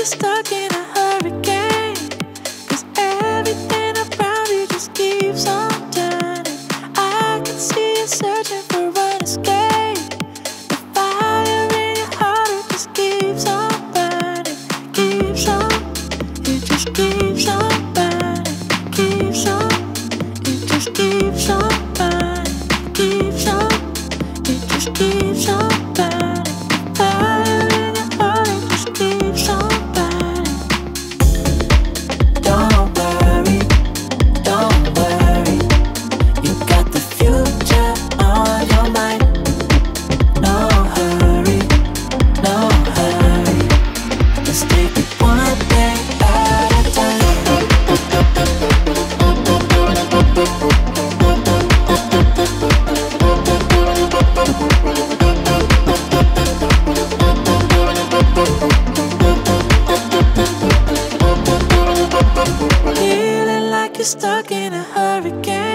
you're stuck in a hurricane, 'cause everything around you just keeps on turning. I can see you searching for an escape. The fire in your heart, it just keeps on burning, keeps on, it just keeps on burning, keeps on, it just keeps on burning, keeps on, it just keeps on burning. Fire in your heart, it just keeps on burning. Don't worry, you got the future on your mind. No hurry, let's take it one day at a time. Feeling like you're stuck in a hurricane.